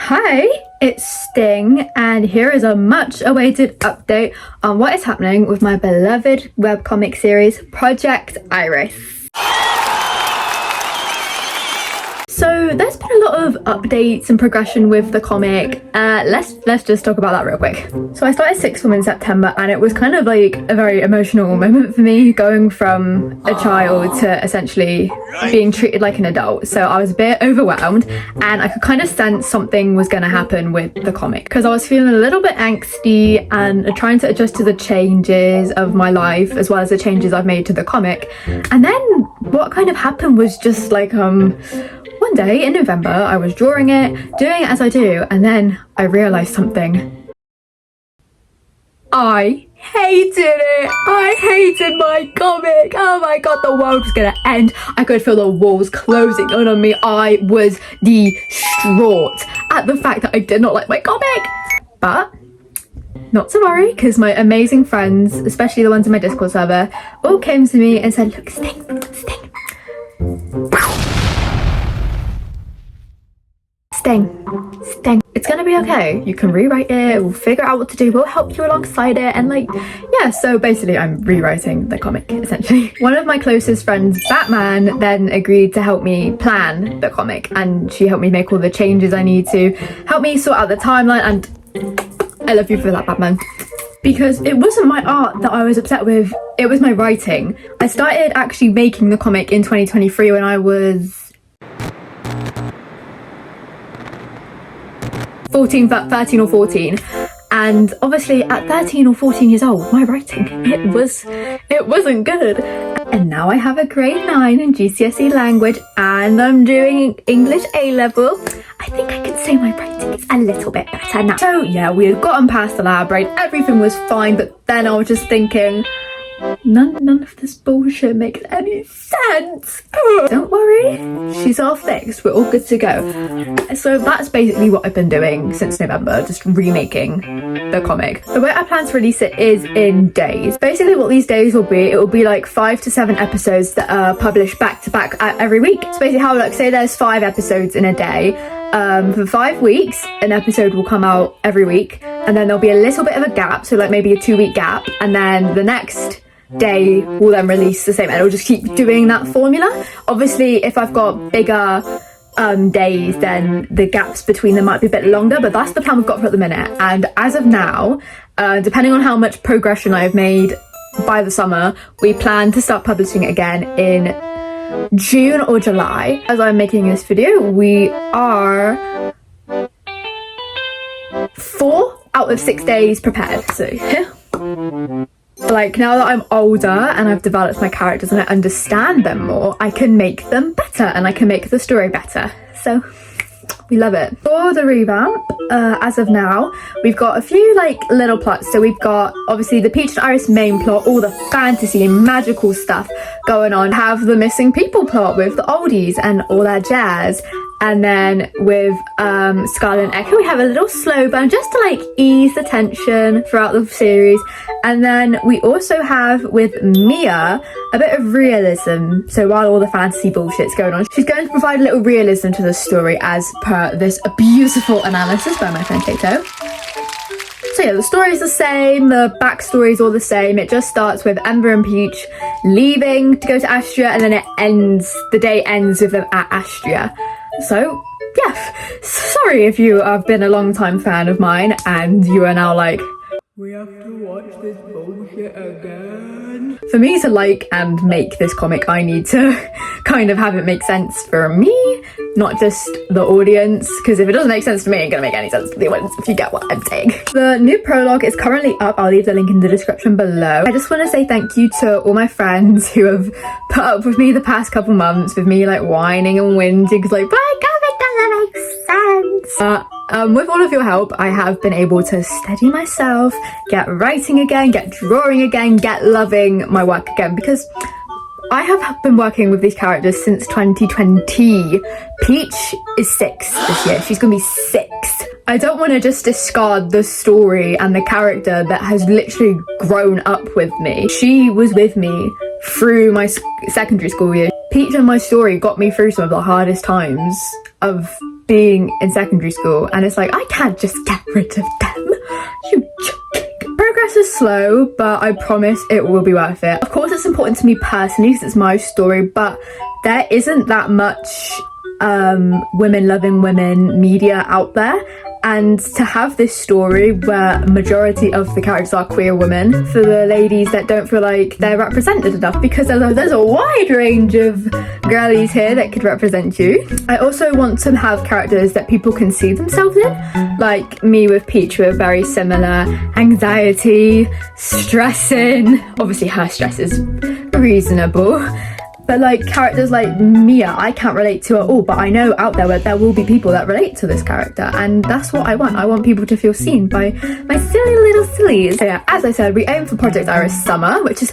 Hi, it's Sting, and here is a much awaited update on what is happening with my beloved webcomic series, Project Iris. So there's been a lot of updates and progression with the comic. Let's just talk about that real quick. So I started sixth form in September, and it was kind of like a very emotional moment for me, going from a child to essentially being treated like an adult. So I was a bit overwhelmed, and I could kind of sense something was going to happen with the comic because I was feeling a little bit angsty and trying to adjust to the changes of my life as well as the changes I've made to the comic. And then what kind of happened was just like one day in November, I was drawing it, doing it as I do, and then I realised something. I hated it! I hated my comic! Oh my god, the world was gonna end. I could feel the walls closing in on me. I was distraught at the fact that I did not like my comic. But not to worry, because my amazing friends, especially the ones in my Discord server, all came to me and said, look, Sting. Sting, it's gonna be okay. You can rewrite it, we'll figure out what to do, we'll help you alongside it. And yeah, so basically I'm rewriting the comic, essentially. One of my closest friends, Batman, then agreed to help me plan the comic, and she helped me make all the changes I need to, help me sort out the timeline, and I love you for that, Batman. Because it wasn't my art that I was upset with, it was my writing. I started actually making the comic in 2023 when I was 13 or 14, and obviously at 13 or 14 years old, my writing, it wasn't good. And now I have a grade 9 in GCSE language, and I'm doing English A-level. I think I can say my writing is a little bit better now. So yeah, we had gotten past the lab, right? Everything was fine, but then I was just thinking, none of this bullshit makes any sense. Don't worry, she's all fixed, we're all good to go. So that's basically what I've been doing since November, just remaking the comic. The way I plan to release it is in days. Basically what these days will be, it will be like 5 to 7 episodes that are published back to back every week. So basically how, like, say there's 5 episodes in a day, for 5 weeks an episode will come out every week, and then there'll be a little bit of a gap, so like maybe a 2-week gap, and then the next day will then release the same, and it'll just keep doing that formula. Obviously if I've got bigger days, then the gaps between them might be a bit longer, but that's the plan we've got for at the minute. And as of now, depending on how much progression I've made by the summer, we plan to start publishing it again in June or July. As I'm making this video, we are 4 out of 6 days prepared, so yeah. Like, now that I'm older and I've developed my characters and I understand them more, I can make them better and I can make the story better. So we love it. For the revamp, as of now, we've got a few like little plots. So we've got obviously the Peach and Iris main plot, all the fantasy and magical stuff going on. Have the missing people plot with the oldies and all that jazz. And then with Scarlet and Echo, we have a little slow burn just to like ease the tension throughout the series. And then we also have with Mia a bit of realism. So while all the fantasy bullshit's going on, she's going to provide a little realism to the story as per this beautiful analysis by my friend Kato. So yeah, the story is the same, the backstory is all the same. It just starts with Ember and Peach leaving to go to Astria, and then the day ends with them at Astria. So yeah, sorry if you have been a long time fan of mine and you are now like, we have to watch this bullshit again. For me to like and make this comic, I need to kind of have it make sense for me, not just the audience, because if it doesn't make sense to me, it ain't gonna make any sense to the audience, if you get what I'm saying. The new prologue is currently up. I'll leave the link in the description below. I just want to say thank you to all my friends who have put up with me the past couple months, with me like whining and whinging because like, my comic doesn't make sense. With all of your help, I have been able to steady myself, get writing again, get drawing again, get loving my work again, because I have been working with these characters since 2020. Peach is 6 this year. She's gonna be 6. I don't want to just discard the story and the character that has literally grown up with me. She was with me through my secondary school year. Peach and my story got me through some of the hardest times of being in secondary school, and it's like, I can't just get rid of them. You joking? Progress is slow, but I promise it will be worth it. Of course, it's important to me personally because it's my story, but there isn't that much women loving women media out there, and to have this story where majority of the characters are queer women, for the ladies that don't feel like they're represented enough, because there's a wide range of girlies here that could represent you. I also want to have characters that people can see themselves in, like me with Peach. We're very similar. Anxiety, stressing, obviously her stress is reasonable. But like characters like Mia, I can't relate to at all, but I know out there where there will be people that relate to this character, and that's what I want. I want people to feel seen by my silly little sillies. So yeah, as I said, we aim for Project Iris summer, which is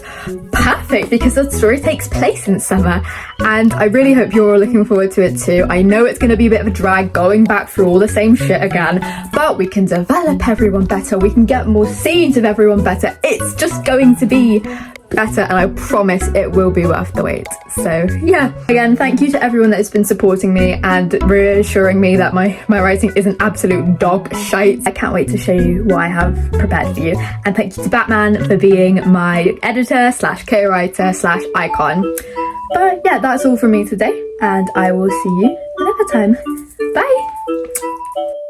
perfect because the story takes place in summer, and I really hope you're all looking forward to it too. I know it's going to be a bit of a drag going back through all the same shit again, but we can develop everyone better, we can get more scenes of everyone better. It's just going to be better, and I promise it will be worth the wait. So yeah, again, thank you to everyone that has been supporting me and reassuring me that my writing isn't absolute dog shite. I can't wait to show you what I have prepared for you, and thank you to Batman for being my editor slash co-writer slash icon. But yeah, that's all from me today, and I will see you another time. Bye.